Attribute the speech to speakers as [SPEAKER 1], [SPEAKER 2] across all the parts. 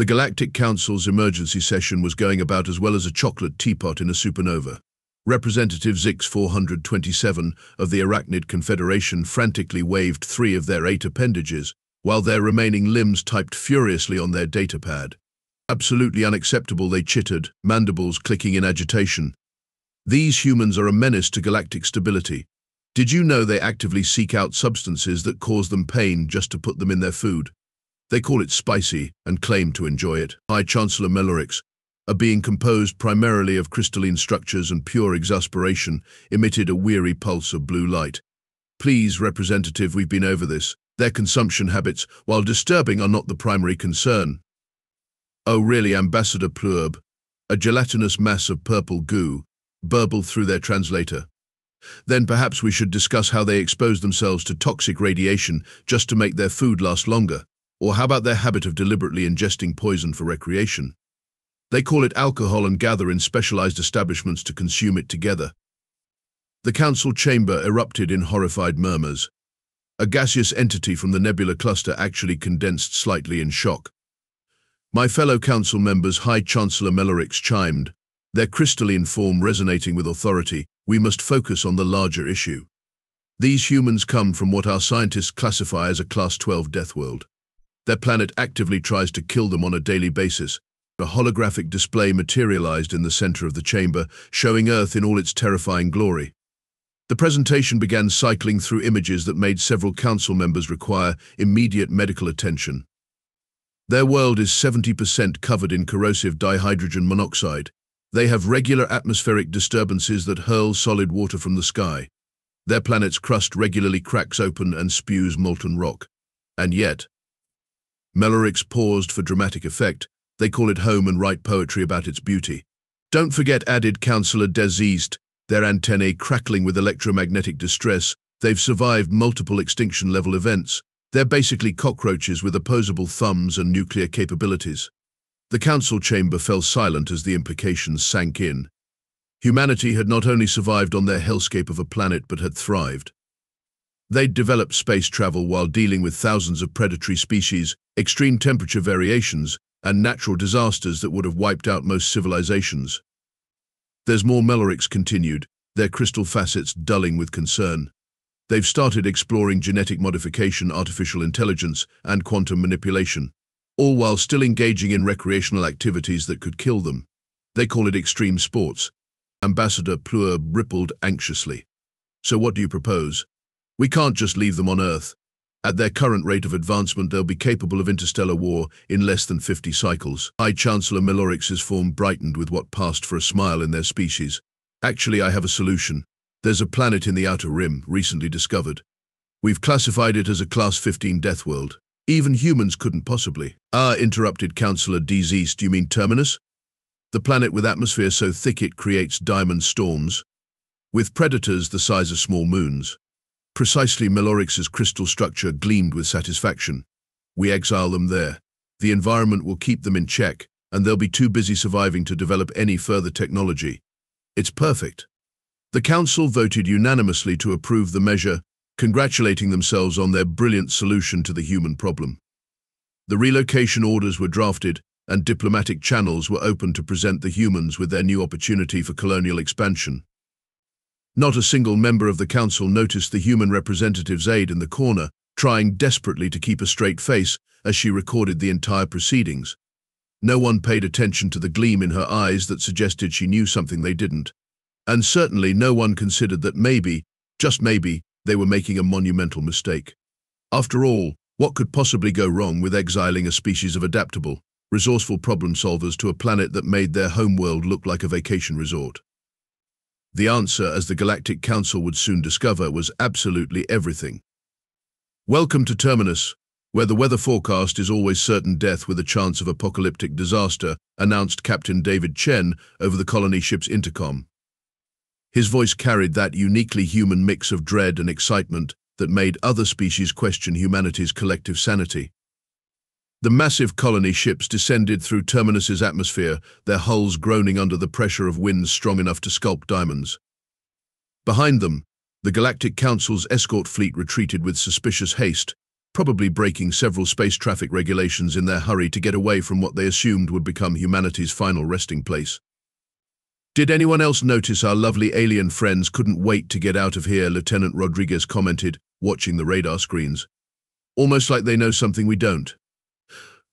[SPEAKER 1] The Galactic Council's emergency session was going about as well as a chocolate teapot in a supernova. Representative Zix 427 of the Arachnid Confederation frantically waved 3 of their 8 appendages, while their remaining limbs typed furiously on their datapad. Absolutely unacceptable, they chittered, mandibles clicking in agitation. These humans are a menace to galactic stability. Did you know they actively seek out substances that cause them pain just to put them in their food? They call it spicy and claim to enjoy it. High Chancellor Melorix, a being composed primarily of crystalline structures and pure exasperation, emitted a weary pulse of blue light. Please, Representative, we've been over this. Their consumption habits, while disturbing, are not the primary concern. Oh really, Ambassador Plurb? A gelatinous mass of purple goo burbled through their translator. Then perhaps we should discuss how they expose themselves to toxic radiation just to make their food last longer. Or how about their habit of deliberately ingesting poison for recreation? They call it alcohol and gather in specialized establishments to consume it together. The council chamber erupted in horrified murmurs. A gaseous entity from the nebula cluster actually condensed slightly in shock. My fellow council members, High Chancellor Melorix chimed, their crystalline form resonating with authority, we must focus on the larger issue. These humans come from what our scientists classify as a Class 12 Deathworld. Their planet actively tries to kill them on a daily basis. A holographic display materialized in the center of the chamber, showing Earth in all its terrifying glory. The presentation began cycling through images that made several council members require immediate medical attention. Their world is 70% covered in corrosive dihydrogen monoxide. They have regular atmospheric disturbances that hurl solid water from the sky. Their planet's crust regularly cracks open and spews molten rock. And yet, Melorix paused for dramatic effect. They call it home and write poetry about its beauty. Don't forget, added Councillor Deathworld, their antennae crackling with electromagnetic distress. They've survived multiple extinction-level events. They're basically cockroaches with opposable thumbs and nuclear capabilities. The council chamber fell silent as the implications sank in. Humanity had not only survived on their hellscape of a planet but had thrived. They'd developed space travel while dealing with thousands of predatory species, extreme temperature variations, and natural disasters that would have wiped out most civilizations. There's more, Melorix continued, their crystal facets dulling with concern. They've started exploring genetic modification, artificial intelligence, and quantum manipulation, all while still engaging in recreational activities that could kill them. They call it extreme sports. Ambassador Plurb rippled anxiously. So what do you propose? We can't just leave them on Earth. At their current rate of advancement, they'll be capable of interstellar war in less than 50 cycles. High Chancellor Melorix's form brightened with what passed for a smile in their species. Actually, I have a solution. There's a planet in the Outer Rim, recently discovered. We've classified it as a Class 15 Deathworld. Even humans couldn't possibly. Ah, interrupted Councillor Deathworld, you mean Terminus? The planet with atmosphere so thick it creates diamond storms, with predators the size of small moons. Precisely, Melorix's crystal structure gleamed with satisfaction. We exile them there. The environment will keep them in check, and they'll be too busy surviving to develop any further technology. It's perfect. The council voted unanimously to approve the measure, congratulating themselves on their brilliant solution to the human problem. The relocation orders were drafted, and diplomatic channels were opened to present the humans with their new opportunity for colonial expansion. Not a single member of the council noticed the human representative's aide in the corner, trying desperately to keep a straight face as she recorded the entire proceedings. No one paid attention to the gleam in her eyes that suggested she knew something they didn't. And certainly no one considered that maybe, just maybe, they were making a monumental mistake. After all, what could possibly go wrong with exiling a species of adaptable, resourceful problem solvers to a planet that made their homeworld look like a vacation resort? The answer, as the Galactic Council would soon discover, was absolutely everything. Welcome to Terminus, where the weather forecast is always certain death with a chance of apocalyptic disaster, announced Captain David Chen over the colony ship's intercom. His voice carried that uniquely human mix of dread and excitement that made other species question humanity's collective sanity. The massive colony ships descended through Terminus's atmosphere, their hulls groaning under the pressure of winds strong enough to sculpt diamonds. Behind them, the Galactic Council's escort fleet retreated with suspicious haste, probably breaking several space traffic regulations in their hurry to get away from what they assumed would become humanity's final resting place. "Did anyone else notice our lovely alien friends couldn't wait to get out of here?" Lieutenant Rodriguez commented, watching the radar screens. "Almost like they know something we don't."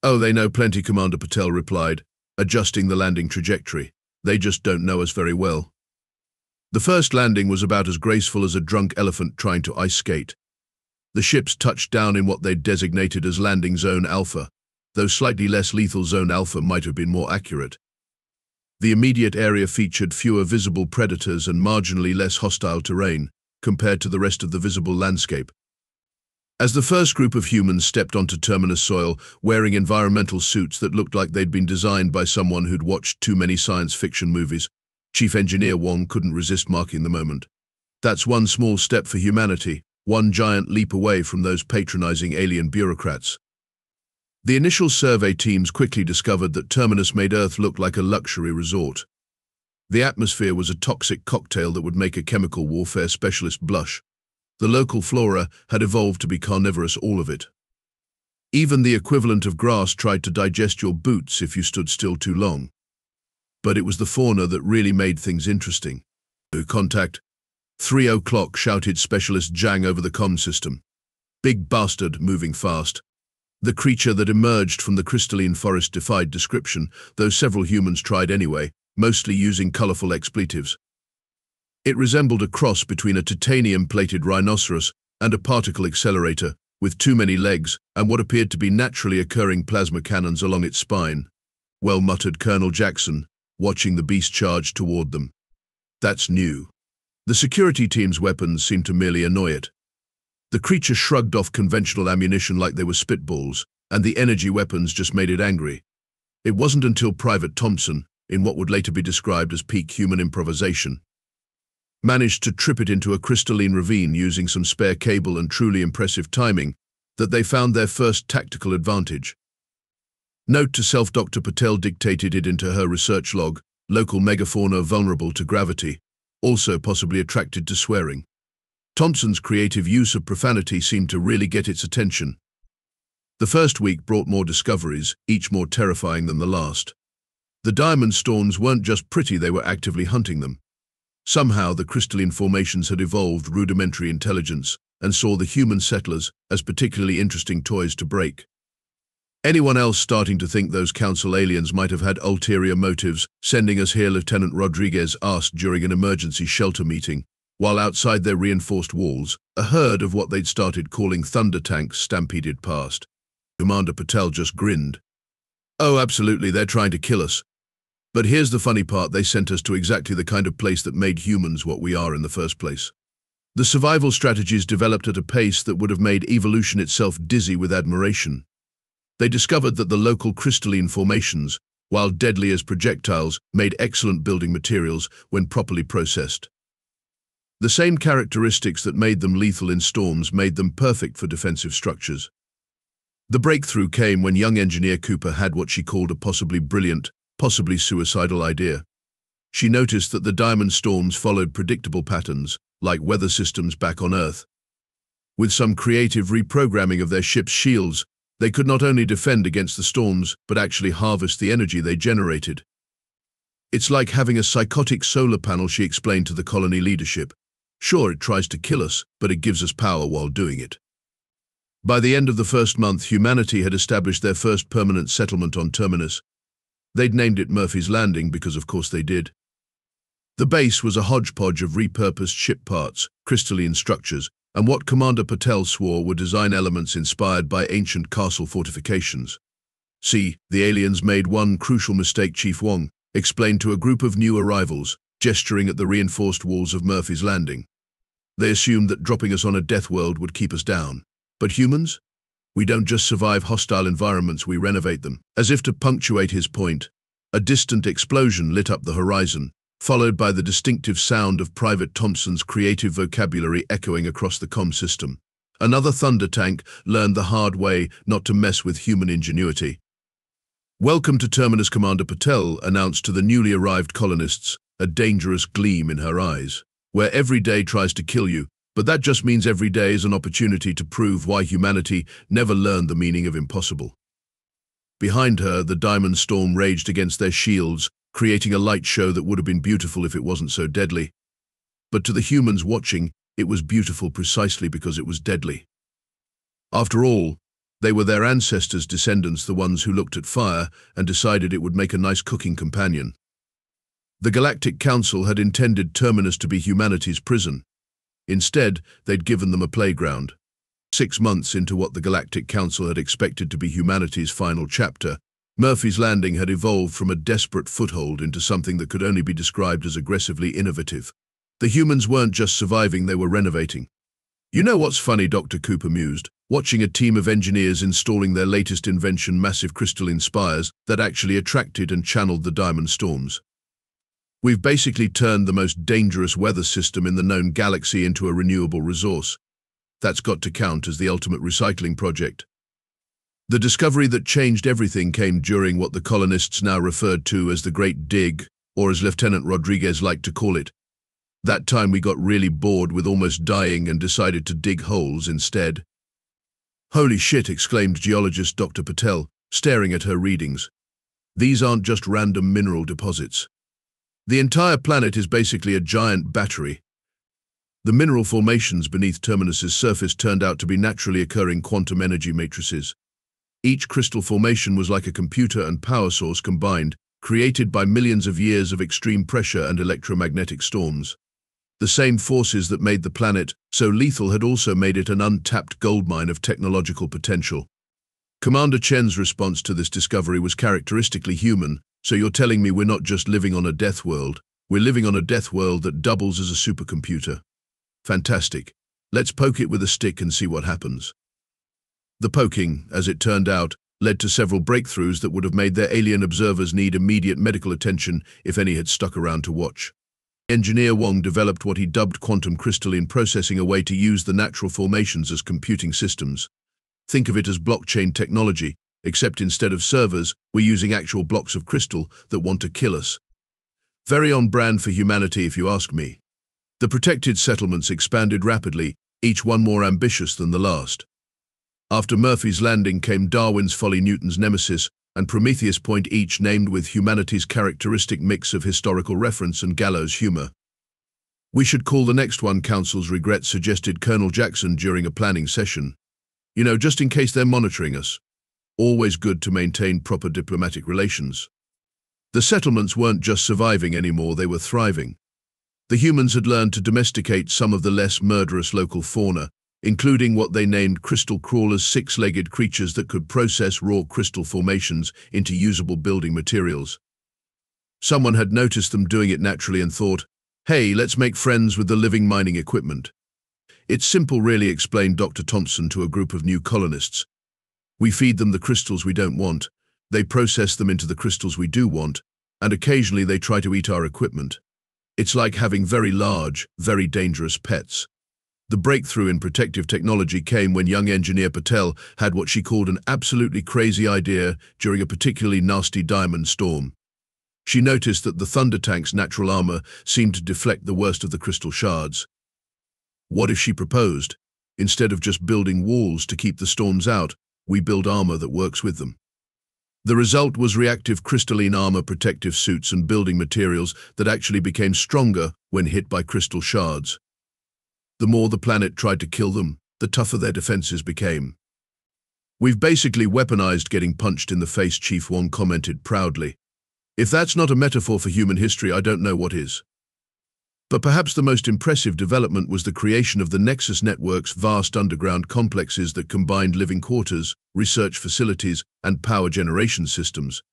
[SPEAKER 1] "Oh, they know plenty," Commander Patel replied, adjusting the landing trajectory. "They just don't know us very well." The first landing was about as graceful as a drunk elephant trying to ice skate. The ships touched down in what they'd designated as Landing Zone Alpha, though slightly less lethal Zone Alpha might have been more accurate. The immediate area featured fewer visible predators and marginally less hostile terrain compared to the rest of the visible landscape. As the first group of humans stepped onto Terminus soil, wearing environmental suits that looked like they'd been designed by someone who'd watched too many science fiction movies, Chief Engineer Wong couldn't resist marking the moment. That's one small step for humanity, one giant leap away from those patronizing alien bureaucrats. The initial survey teams quickly discovered that Terminus made Earth look like a luxury resort. The atmosphere was a toxic cocktail that would make a chemical warfare specialist blush. The local flora had evolved to be carnivorous, all of it. Even the equivalent of grass tried to digest your boots if you stood still too long. But it was the fauna that really made things interesting. "Contact. 3 o'clock, shouted Specialist Zhang over the comm system. "Big bastard, moving fast." The creature that emerged from the crystalline forest defied description, though several humans tried anyway, mostly using colorful expletives. It resembled a cross between a titanium-plated rhinoceros and a particle accelerator, with too many legs and what appeared to be naturally occurring plasma cannons along its spine. "Well," muttered Colonel Jackson, watching the beast charge toward them. "That's new." The security team's weapons seemed to merely annoy it. The creature shrugged off conventional ammunition like they were spitballs, and the energy weapons just made it angry. It wasn't until Private Thompson, in what would later be described as peak human improvisation, managed to trip it into a crystalline ravine using some spare cable and truly impressive timing, that they found their first tactical advantage. Note to self: Dr. Patel dictated it into her research log: local megafauna vulnerable to gravity, also possibly attracted to swearing. Thompson's creative use of profanity seemed to really get its attention. The first week brought more discoveries, each more terrifying than the last. The diamond storms weren't just pretty, they were actively hunting them. Somehow the crystalline formations had evolved rudimentary intelligence and saw the human settlers as particularly interesting toys to break. "Anyone else starting to think those council aliens might have had ulterior motives sending us here?" Lieutenant Rodriguez asked during an emergency shelter meeting, while outside their reinforced walls, a herd of what they'd started calling thunder tanks stampeded past. Commander Patel just grinned. "Oh, absolutely, they're trying to kill us. But here's the funny part: they sent us to exactly the kind of place that made humans what we are in the first place." The survival strategies developed at a pace that would have made evolution itself dizzy with admiration. They discovered that the local crystalline formations, while deadly as projectiles, made excellent building materials when properly processed. The same characteristics that made them lethal in storms made them perfect for defensive structures. The breakthrough came when young engineer Cooper had what she called a possibly brilliant, possibly suicidal idea. She noticed that the diamond storms followed predictable patterns, like weather systems back on Earth. With some creative reprogramming of their ship's shields, they could not only defend against the storms, but actually harvest the energy they generated. "It's like having a psychotic solar panel," she explained to the colony leadership. "Sure, it tries to kill us, but it gives us power while doing it." By the end of the first month, humanity had established their first permanent settlement on Terminus. They'd named it Murphy's Landing because of course they did. The base was a hodgepodge of repurposed ship parts, crystalline structures, and what Commander Patel swore were design elements inspired by ancient castle fortifications. "See, the aliens made one crucial mistake," Chief Wong explained to a group of new arrivals, gesturing at the reinforced walls of Murphy's Landing. "They assumed that dropping us on a Deathworld would keep us down. But humans? We don't just survive hostile environments, we renovate them." As if to punctuate his point, a distant explosion lit up the horizon, followed by the distinctive sound of Private Thompson's creative vocabulary echoing across the comm system. Another thunder tank learned the hard way not to mess with human ingenuity. "Welcome to Terminus," Commander Patel announced to the newly arrived colonists, a dangerous gleam in her eyes. "Where every day tries to kill you, But that just means every day is an opportunity to prove why humanity never learned the meaning of impossible. Behind her, the diamond storm raged against their shields, creating a light show that would have been beautiful if it wasn't so deadly. But to the humans watching, it was beautiful precisely because it was deadly. After all, they were their ancestors' descendants, the ones who looked at fire and decided it would make a nice cooking companion. The Galactic Council had intended Terminus to be humanity's prison. Instead, they'd given them a playground. 6 months into what the Galactic Council had expected to be humanity's final chapter, Murphy's Landing had evolved from a desperate foothold into something that could only be described as aggressively innovative. The humans weren't just surviving, they were renovating. You know what's funny, Dr. Cooper mused, watching a team of engineers installing their latest invention, massive crystalline spires that actually attracted and channeled the diamond storms. We've basically turned the most dangerous weather system in the known galaxy into a renewable resource. That's got to count as the ultimate recycling project. The discovery that changed everything came during what the colonists now referred to as the Great Dig, or as Lieutenant Rodriguez liked to call it. That time we got really bored with almost dying and decided to dig holes instead. Holy shit, exclaimed geologist Dr. Patel, staring at her readings. These aren't just random mineral deposits. The entire planet is basically a giant battery. The mineral formations beneath Terminus's surface turned out to be naturally occurring quantum energy matrices. Each crystal formation was like a computer and power source combined, created by millions of years of extreme pressure and electromagnetic storms. The same forces that made the planet so lethal had also made it an untapped goldmine of technological potential. Commander Chen's response to this discovery was characteristically human. So you're telling me we're not just living on a death world, we're living on a death world that doubles as a supercomputer. Fantastic. Let's poke it with a stick and see what happens. The poking, as it turned out, led to several breakthroughs that would have made their alien observers need immediate medical attention if any had stuck around to watch. Engineer Wong developed what he dubbed quantum crystalline processing, a way to use the natural formations as computing systems. Think of it as blockchain technology, except instead of servers, we're using actual blocks of crystal that want to kill us. Very on brand for humanity, if you ask me. The protected settlements expanded rapidly, each one more ambitious than the last. After Murphy's Landing came Darwin's Folly, Newton's Nemesis, and Prometheus Point, each named with humanity's characteristic mix of historical reference and gallows humor. We should call the next one Council's Regret, suggested Colonel Jackson during a planning session. You know, just in case they're monitoring us. Always good to maintain proper diplomatic relations. The settlements weren't just surviving anymore, they were thriving. The humans had learned to domesticate some of the less murderous local fauna, including what they named crystal crawlers, 6-legged creatures that could process raw crystal formations into usable building materials. Someone had noticed them doing it naturally and thought, hey, let's make friends with the living mining equipment. It's simple really, explained Dr. Thompson to a group of new colonists. We feed them the crystals we don't want, they process them into the crystals we do want, and occasionally they try to eat our equipment. It's like having very large, very dangerous pets. The breakthrough in protective technology came when young engineer Patel had what she called an absolutely crazy idea during a particularly nasty diamond storm. She noticed that the Thunder Tank's natural armor seemed to deflect the worst of the crystal shards. What if she proposed, instead of just building walls to keep the storms out, we build armor that works with them? The result was reactive crystalline armor, protective suits and building materials that actually became stronger when hit by crystal shards. The more the planet tried to kill them, the tougher their defenses became. We've basically weaponized getting punched in the face, Chief Wong commented proudly. If that's not a metaphor for human history, I don't know what is. But perhaps the most impressive development was the creation of the Nexus Network's vast underground complexes that combined living quarters, research facilities, and power generation systems.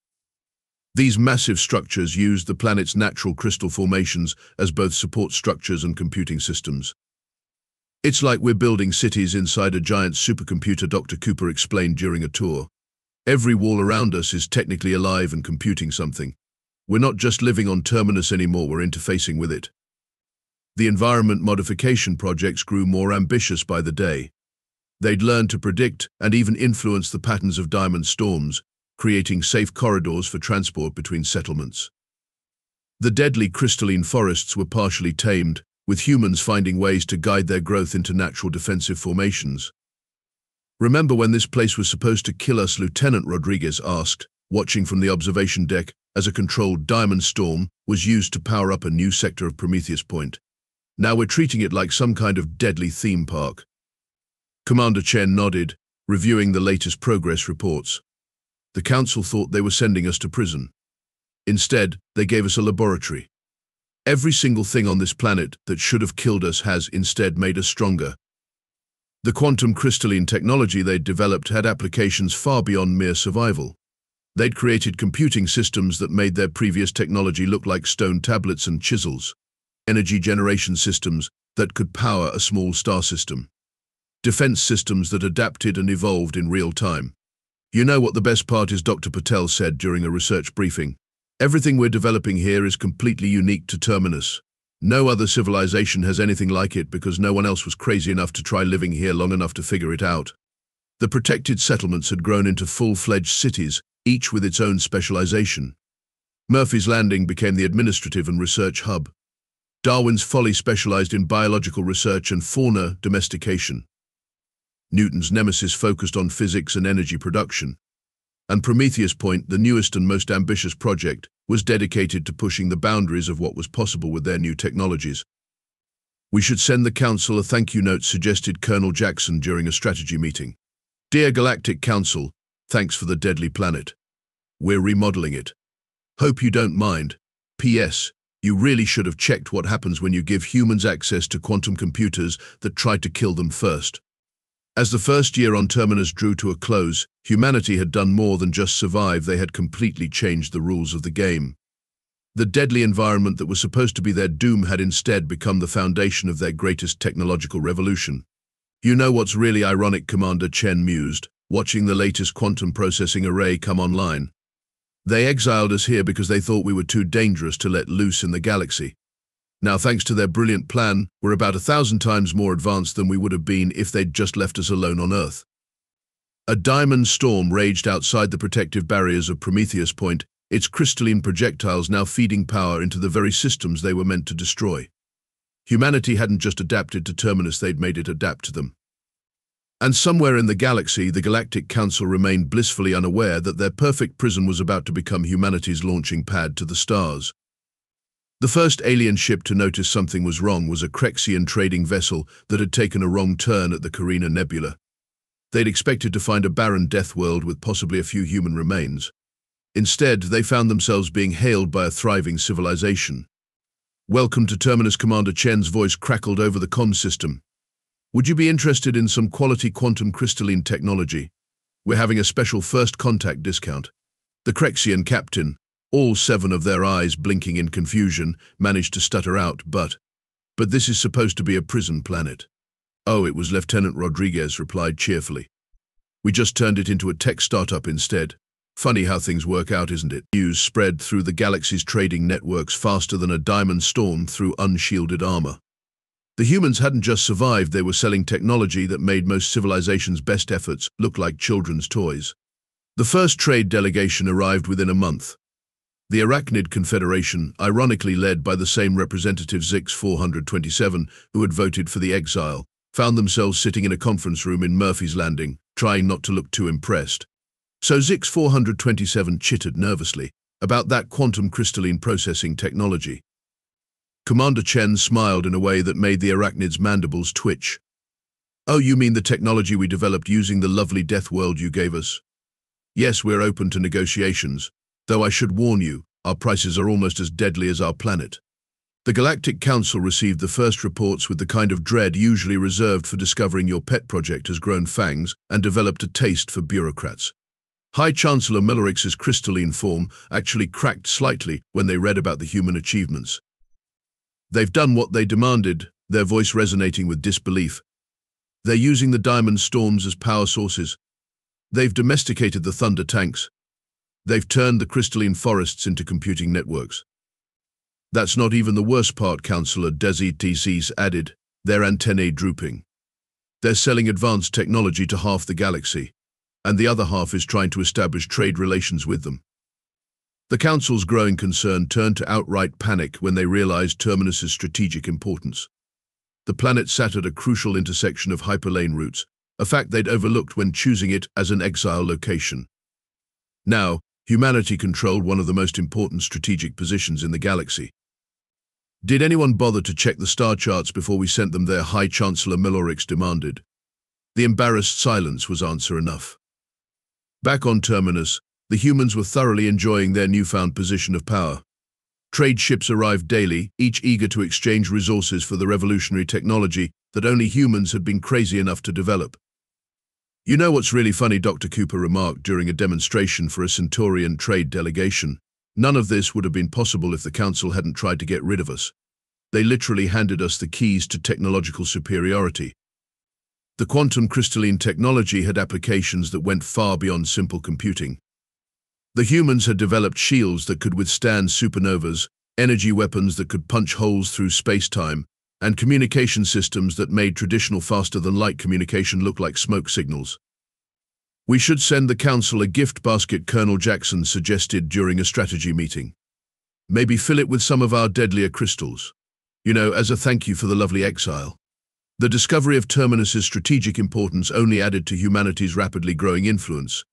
[SPEAKER 1] These massive structures used the planet's natural crystal formations as both support structures and computing systems. It's like we're building cities inside a giant supercomputer, Dr. Cooper explained during a tour. Every wall around us is technically alive and computing something. We're not just living on Terminus anymore, we're interfacing with it. The environment modification projects grew more ambitious by the day. They'd learned to predict and even influence the patterns of diamond storms, creating safe corridors for transport between settlements. The deadly crystalline forests were partially tamed, with humans finding ways to guide their growth into natural defensive formations. "Remember when this place was supposed to kill us?" Lieutenant Rodriguez asked, watching from the observation deck as a controlled diamond storm was used to power up a new sector of Prometheus Point. "Now we're treating it like some kind of deadly theme park." Commander Chen nodded, reviewing the latest progress reports. "The Council thought they were sending us to prison. Instead, they gave us a laboratory. Every single thing on this planet that should have killed us has instead made us stronger. The quantum crystalline technology they'd developed had applications far beyond mere survival. They'd created computing systems that made their previous technology look like stone tablets and chisels, energy generation systems that could power a small star system, defense systems that adapted and evolved in real time. You know what the best part is?" Dr. Patel said during a research briefing. "Everything we're developing here is completely unique to Terminus. No other civilization has anything like it because no one else was crazy enough to try living here long enough to figure it out." The protected settlements had grown into full-fledged cities, each with its own specialization. Murphy's Landing became the administrative and research hub. Darwin's Folly specialized in biological research and fauna domestication. Newton's Nemesis focused on physics and energy production. And Prometheus Point, the newest and most ambitious project, was dedicated to pushing the boundaries of what was possible with their new technologies. "We should send the Council a thank you note," suggested Colonel Jackson during a strategy meeting. "Dear Galactic Council, thanks for the deadly planet. We're remodeling it. Hope you don't mind. P.S. You really should have checked what happens when you give humans access to quantum computers that tried to kill them first." As the first year on Terminus drew to a close, humanity had done more than just survive. They had completely changed the rules of the game. The deadly environment that was supposed to be their doom had instead become the foundation of their greatest technological revolution. "You know what's really ironic?" Commander Chen mused, watching the latest quantum processing array come online. "They exiled us here because they thought we were too dangerous to let loose in the galaxy. Now, thanks to their brilliant plan, we're about 1,000 times more advanced than we would have been if they'd just left us alone on Earth." A diamond storm raged outside the protective barriers of Prometheus Point, its crystalline projectiles now feeding power into the very systems they were meant to destroy. Humanity hadn't just adapted to Terminus, they'd made it adapt to them. And somewhere in the galaxy, the Galactic Council remained blissfully unaware that their perfect prison was about to become humanity's launching pad to the stars. The first alien ship to notice something was wrong was a Crexian trading vessel that had taken a wrong turn at the Carina Nebula. They'd expected to find a barren Deathworld with possibly a few human remains. Instead, they found themselves being hailed by a thriving civilization. "Welcome to Terminus," Commander Chen's voice crackled over the comm system. "Would you be interested in some quality quantum crystalline technology? We're having a special first contact discount." The Crexian captain, all 7 of their eyes blinking in confusion, managed to stutter out, but this is supposed to be a prison planet." "Oh, it was," Lieutenant Rodriguez replied cheerfully. "We just turned it into a tech startup instead. Funny how things work out, isn't it?" News spread through the galaxy's trading networks faster than a diamond storm through unshielded armor. The humans hadn't just survived, they were selling technology that made most civilizations' best efforts look like children's toys. The first trade delegation arrived within a month. The Arachnid Confederation, ironically led by the same representative Zix 427 who had voted for the exile, found themselves sitting in a conference room in Murphy's Landing, trying not to look too impressed. So Zix 427 chittered nervously about that quantum crystalline processing technology. Commander Chen smiled in a way that made the Arachnid's mandibles twitch. "Oh, you mean the technology we developed using the lovely Deathworld you gave us? Yes, we're open to negotiations. Though I should warn you, our prices are almost as deadly as our planet." The Galactic Council received the first reports with the kind of dread usually reserved for discovering your pet project has grown fangs and developed a taste for bureaucrats. High Chancellor Millerix's crystalline form actually cracked slightly when they read about the human achievements. "They've done what they demanded," their voice resonating with disbelief. "They're using the diamond storms as power sources. They've domesticated the thunder tanks. They've turned the crystalline forests into computing networks." "That's not even the worst part," Councillor Deadliest added, their antennae drooping. "They're selling advanced technology to half the galaxy, and the other half is trying to establish trade relations with them." The Council's growing concern turned to outright panic when they realized Terminus's strategic importance. The planet sat at a crucial intersection of hyperlane routes, a fact they'd overlooked when choosing it as an exile location. Now, humanity controlled one of the most important strategic positions in the galaxy. Did anyone bother to check the star charts before we sent them there? High Chancellor Milorix demanded. The embarrassed silence was answer enough. Back on Terminus, the humans were thoroughly enjoying their newfound position of power. Trade ships arrived daily, each eager to exchange resources for the revolutionary technology that only humans had been crazy enough to develop. You know what's really funny, Dr. Cooper remarked during a demonstration for a Centaurian trade delegation. None of this would have been possible if the Council hadn't tried to get rid of us. They literally handed us the keys to technological superiority. The quantum crystalline technology had applications that went far beyond simple computing. The humans had developed shields that could withstand supernovas, energy weapons that could punch holes through space-time, and communication systems that made traditional faster-than-light communication look like smoke signals. We should send the Council a gift basket, Colonel Jackson suggested during a strategy meeting. Maybe fill it with some of our deadlier crystals. You know, as a thank you for the lovely exile. The discovery of Terminus's strategic importance only added to humanity's rapidly growing influence.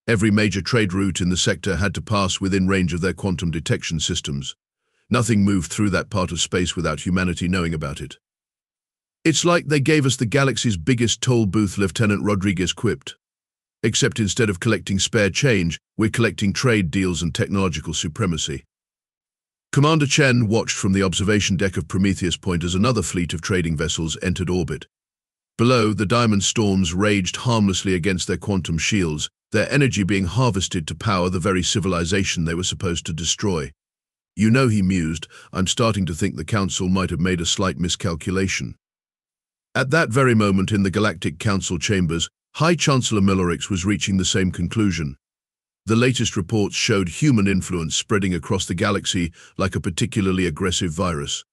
[SPEAKER 1] Every major trade route in the sector had to pass within range of their quantum detection systems. Nothing moved through that part of space without humanity knowing about it. It's like they gave us the galaxy's biggest toll booth, Lieutenant Rodriguez quipped. Except instead of collecting spare change, we're collecting trade deals and technological supremacy. Commander Chen watched from the observation deck of Prometheus Point as another fleet of trading vessels entered orbit. Below, the diamond storms raged harmlessly against their quantum shields, their energy being harvested to power the very civilization they were supposed to destroy. You know, he mused, I'm starting to think the Council might have made a slight miscalculation. At that very moment in the Galactic Council chambers, High Chancellor Milorix was reaching the same conclusion. The latest reports showed human influence spreading across the galaxy like a particularly aggressive virus.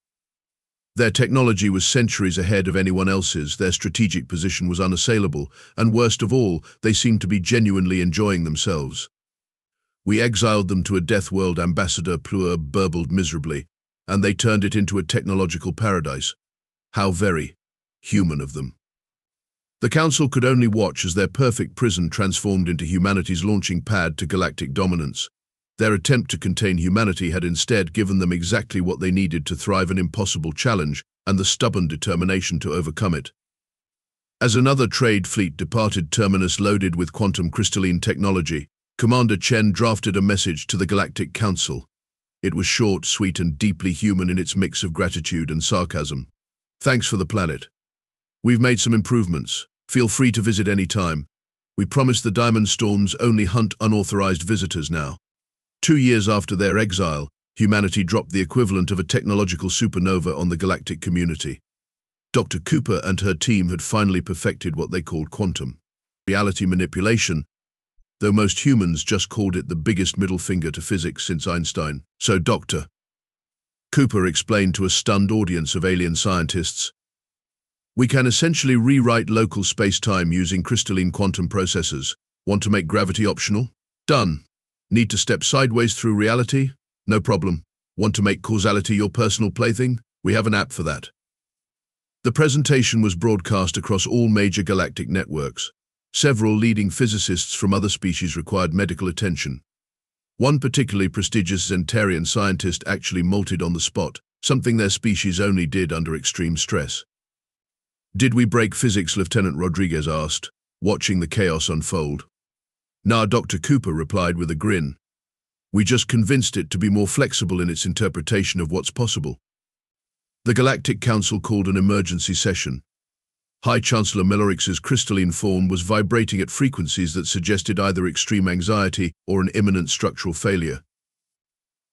[SPEAKER 1] Their technology was centuries ahead of anyone else's, their strategic position was unassailable, and worst of all, they seemed to be genuinely enjoying themselves. We exiled them to a Deathworld, Ambassador Pleur burbled miserably, and they turned it into a technological paradise. How very human of them. The Council could only watch as their perfect prison transformed into humanity's launching pad to galactic dominance. Their attempt to contain humanity had instead given them exactly what they needed to thrive, an impossible challenge and the stubborn determination to overcome it. As another trade fleet departed Terminus loaded with quantum crystalline technology, Commander Chen drafted a message to the Galactic Council. It was short, sweet, and deeply human in its mix of gratitude and sarcasm. Thanks for the planet. We've made some improvements. Feel free to visit any time. We promise the Diamond Storms only hunt unauthorized visitors now. 2 years after their exile, humanity dropped the equivalent of a technological supernova on the galactic community. Dr. Cooper and her team had finally perfected what they called quantum reality manipulation, though most humans just called it the biggest middle finger to physics since Einstein. So Dr. Cooper explained to a stunned audience of alien scientists, we can essentially rewrite local space-time using crystalline quantum processors. Want to make gravity optional? Done. Need to step sideways through reality? No problem. Want to make causality your personal plaything? We have an app for that. The presentation was broadcast across all major galactic networks. Several leading physicists from other species required medical attention. One particularly prestigious Zentarian scientist actually molted on the spot, something their species only did under extreme stress. Did we break physics? Lieutenant Rodriguez asked, watching the chaos unfold. Nah, Dr. Cooper replied with a grin. We just convinced it to be more flexible in its interpretation of what's possible. The Galactic Council called an emergency session. High Chancellor Milorix's crystalline form was vibrating at frequencies that suggested either extreme anxiety or an imminent structural failure.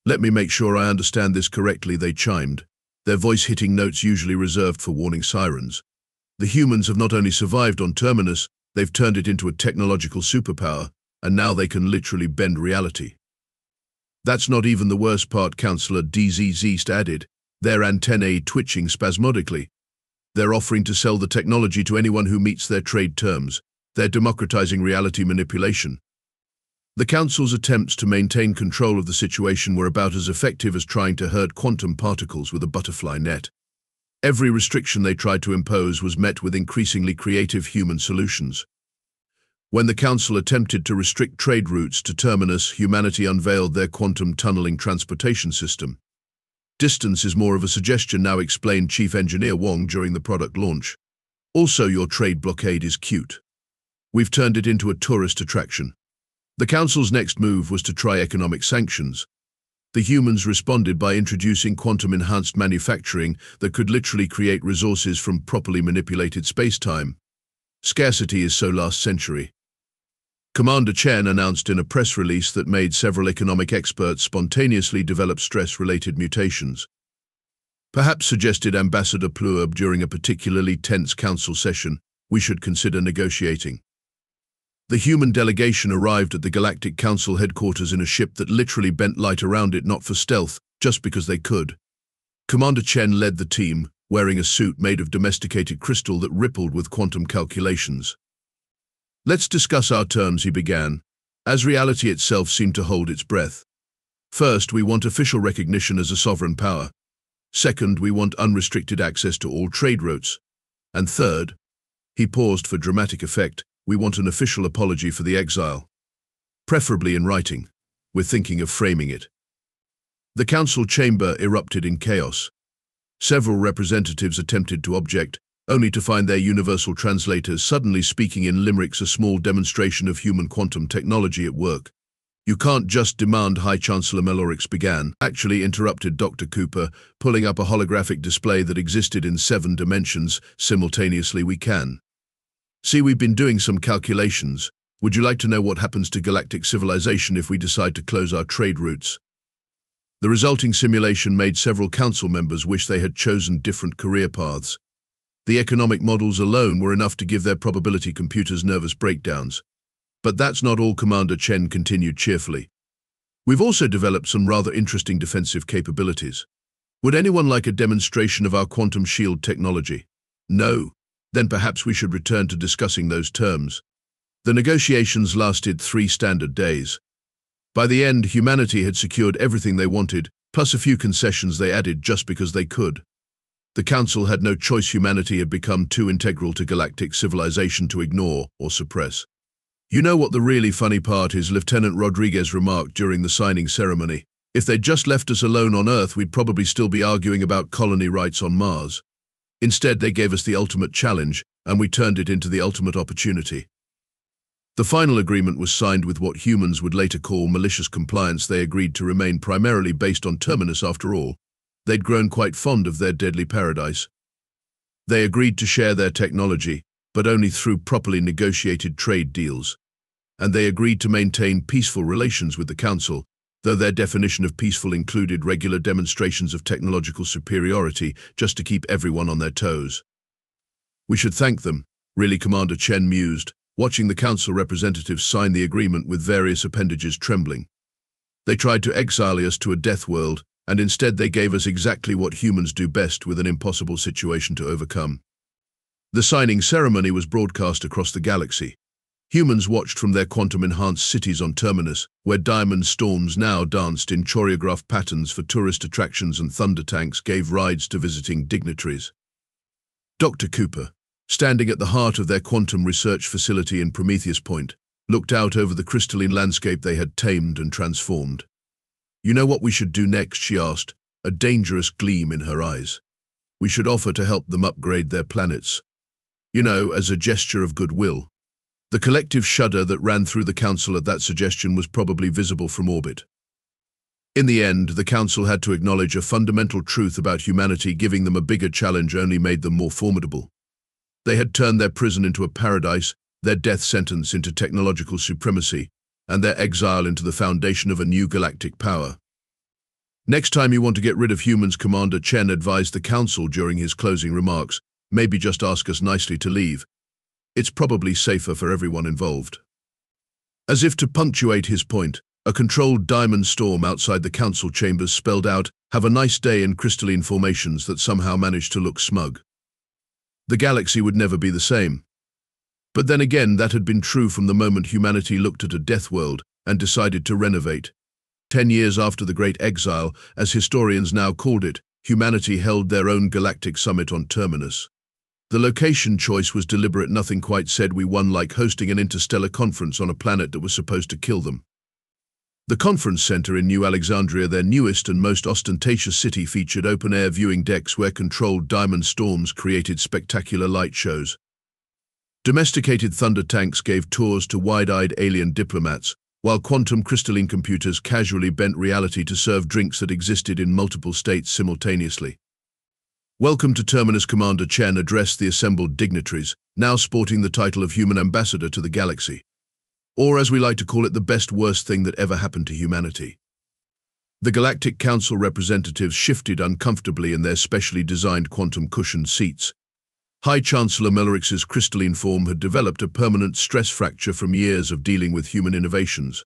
[SPEAKER 1] Let me make sure I understand this correctly, they chimed, their voice hitting notes usually reserved for warning sirens. The humans have not only survived on Terminus, they've turned it into a technological superpower, and now they can literally bend reality. That's not even the worst part, Councillor DZZ added, their antennae twitching spasmodically. They're offering to sell the technology to anyone who meets their trade terms. They're democratizing reality manipulation. The Council's attempts to maintain control of the situation were about as effective as trying to herd quantum particles with a butterfly net. Every restriction they tried to impose was met with increasingly creative human solutions. When the Council attempted to restrict trade routes to Terminus, humanity unveiled their quantum tunneling transportation system. "Distance is more of a suggestion now," explained Chief Engineer Wong during the product launch. "Also, your trade blockade is cute. We've turned it into a tourist attraction." The Council's next move was to try economic sanctions. The humans responded by introducing quantum-enhanced manufacturing that could literally create resources from properly manipulated space-time. Scarcity is so last century. Commander Chen announced in a press release that made several economic experts spontaneously develop stress-related mutations. Perhaps, suggested Ambassador Pluerb during a particularly tense council session, we should consider negotiating. The human delegation arrived at the Galactic Council headquarters in a ship that literally bent light around it, not for stealth, just because they could. Commander Chen led the team, wearing a suit made of domesticated crystal that rippled with quantum calculations. "Let's discuss our terms," he began, as reality itself seemed to hold its breath. "First, we want official recognition as a sovereign power. Second, we want unrestricted access to all trade routes. And third," he paused for dramatic effect, "we want an official apology for the exile. Preferably in writing. We're thinking of framing it." The council chamber erupted in chaos. Several representatives attempted to object, only to find their universal translators suddenly speaking in limericks, a small demonstration of human quantum technology at work. "You can't just demand," High Chancellor Melorix began. "Actually," interrupted Dr. Cooper, pulling up a holographic display that existed in 7 dimensions. "Simultaneously, we can. See, we've been doing some calculations. Would you like to know what happens to galactic civilization if we decide to close our trade routes?" The resulting simulation made several council members wish they had chosen different career paths. The economic models alone were enough to give their probability computers nervous breakdowns. "But that's not all," Commander Chen continued cheerfully. "We've also developed some rather interesting defensive capabilities. Would anyone like a demonstration of our quantum shield technology?" "No? Then perhaps we should return to discussing those terms." The negotiations lasted 3 standard days. By the end, humanity had secured everything they wanted, plus a few concessions they added just because they could. The Council had no choice. Humanity had become too integral to galactic civilization to ignore or suppress. "You know what the really funny part is?" Lieutenant Rodriguez remarked during the signing ceremony. "If they'd just left us alone on Earth, we'd probably still be arguing about colony rights on Mars. Instead, they gave us the ultimate challenge, and we turned it into the ultimate opportunity." The final agreement was signed with what humans would later call malicious compliance. They agreed to remain primarily based on Terminus. After all, they'd grown quite fond of their deadly paradise. They agreed to share their technology, but only through properly negotiated trade deals. And they agreed to maintain peaceful relations with the Council, though their definition of peaceful included regular demonstrations of technological superiority just to keep everyone on their toes. "We should thank them," really, Commander Chen mused, watching the Council representatives sign the agreement with various appendages trembling. "They tried to exile us to a Deathworld, and instead they gave us exactly what humans do best, with an impossible situation to overcome." The signing ceremony was broadcast across the galaxy. Humans watched from their quantum-enhanced cities on Terminus, where diamond storms now danced in choreographed patterns for tourist attractions, and thunder tanks gave rides to visiting dignitaries. Dr. Cooper, standing at the heart of their quantum research facility in Prometheus Point, looked out over the crystalline landscape they had tamed and transformed. "You know what we should do next?" she asked, a dangerous gleam in her eyes. "We should offer to help them upgrade their planets. You know, as a gesture of goodwill." The collective shudder that ran through the Council at that suggestion was probably visible from orbit. In the end, the Council had to acknowledge a fundamental truth about humanity. Giving them a bigger challenge only made them more formidable. They had turned their prison into a paradise, their death sentence into technological supremacy, and their exile into the foundation of a new galactic power. "Next time you want to get rid of humans," Commander Chen advised the Council during his closing remarks, "maybe just ask us nicely to leave. It's probably safer for everyone involved." As if to punctuate his point, a controlled diamond storm outside the Council chambers spelled out, "Have a nice day," in crystalline formations that somehow managed to look smug. The galaxy would never be the same. But then again, that had been true from the moment humanity looked at a Deathworld, and decided to renovate. 10 years after the Great Exile, as historians now called it, humanity held their own galactic summit on Terminus. The location choice was deliberate. Nothing quite said we won, like hosting an interstellar conference on a planet that was supposed to kill them. The conference center in New Alexandria, their newest and most ostentatious city, featured open-air viewing decks where controlled diamond storms created spectacular light shows. Domesticated thunder tanks gave tours to wide-eyed alien diplomats, while quantum crystalline computers casually bent reality to serve drinks that existed in multiple states simultaneously. Welcome to Terminus. Commander Chen addressed the assembled dignitaries, now sporting the title of Human Ambassador to the Galaxy. Or, as we like to call it, the best-worst thing that ever happened to humanity. The Galactic Council representatives shifted uncomfortably in their specially designed quantum-cushioned seats. High Chancellor Melorix's crystalline form had developed a permanent stress fracture from years of dealing with human innovations.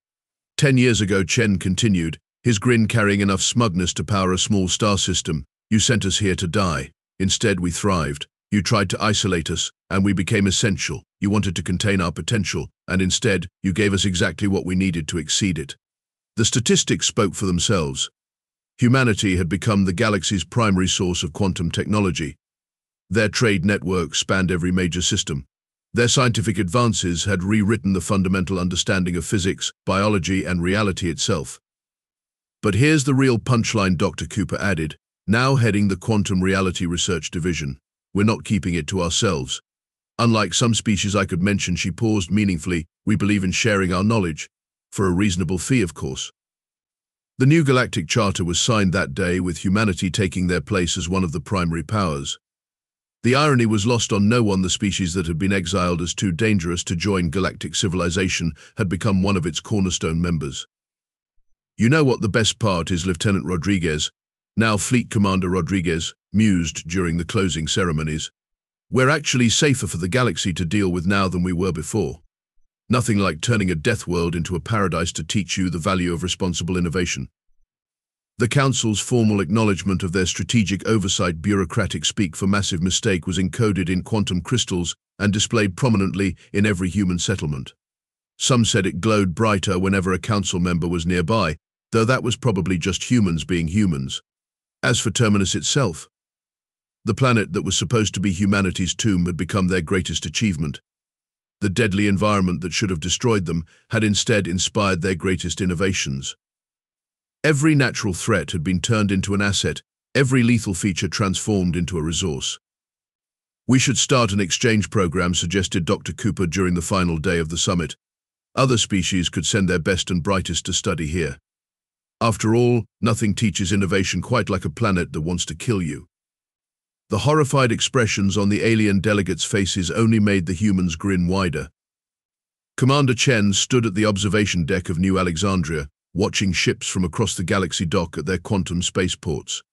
[SPEAKER 1] 10 years ago, Chen continued, his grin carrying enough smugness to power a small star system. You sent us here to die. Instead, we thrived. You tried to isolate us, and we became essential. You wanted to contain our potential, and instead, you gave us exactly what we needed to exceed it. The statistics spoke for themselves. Humanity had become the galaxy's primary source of quantum technology. Their trade network spanned every major system. Their scientific advances had rewritten the fundamental understanding of physics, biology, and reality itself. But here's the real punchline, Dr. Cooper added, now heading the Quantum Reality Research Division. We're not keeping it to ourselves. Unlike some species I could mention, she paused meaningfully, we believe in sharing our knowledge, for a reasonable fee, of course. The new Galactic Charter was signed that day, with humanity taking their place as one of the primary powers. The irony was lost on no one. The species that had been exiled as too dangerous to join galactic civilization had become one of its cornerstone members. You know what the best part is, Lieutenant Rodriguez, now Fleet Commander Rodriguez, mused during the closing ceremonies. We're actually safer for the galaxy to deal with now than we were before. Nothing like turning a Deathworld into a paradise to teach you the value of responsible innovation. The Council's formal acknowledgement of their strategic oversight bureaucratic speak for massive mistake was encoded in quantum crystals and displayed prominently in every human settlement. Some said it glowed brighter whenever a council member was nearby, though that was probably just humans being humans. As for Terminus itself, the planet that was supposed to be humanity's tomb had become their greatest achievement. The deadly environment that should have destroyed them had instead inspired their greatest innovations. Every natural threat had been turned into an asset, every lethal feature transformed into a resource. We should start an exchange program, suggested Dr. Cooper during the final day of the summit. Other species could send their best and brightest to study here. After all, nothing teaches innovation quite like a planet that wants to kill you. The horrified expressions on the alien delegates' faces only made the humans grin wider. Commander Chen stood at the observation deck of New Alexandria, watching ships from across the galaxy dock at their quantum spaceports.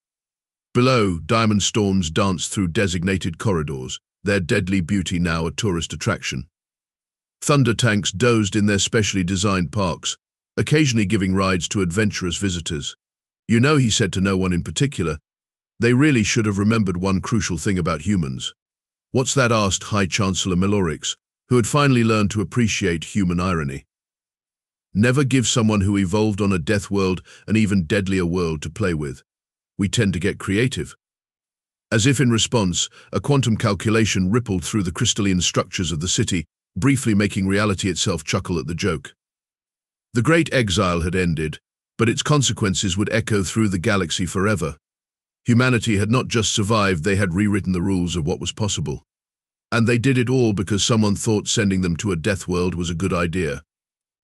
[SPEAKER 1] Below, diamond storms danced through designated corridors, their deadly beauty now a tourist attraction. Thunder tanks dozed in their specially designed parks, occasionally giving rides to adventurous visitors. You know, he said to no one in particular, they really should have remembered one crucial thing about humans. What's that? Asked High Chancellor Melorix, who had finally learned to appreciate human irony. Never give someone who evolved on a Deathworld an even deadlier world to play with. We tend to get creative. As if in response, a quantum calculation rippled through the crystalline structures of the city, briefly making reality itself chuckle at the joke. The Great Exile had ended, but its consequences would echo through the galaxy forever. Humanity had not just survived, they had rewritten the rules of what was possible. And they did it all because someone thought sending them to a Deathworld was a good idea.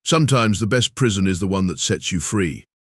[SPEAKER 1] Sometimes the best prison is the one that sets you free.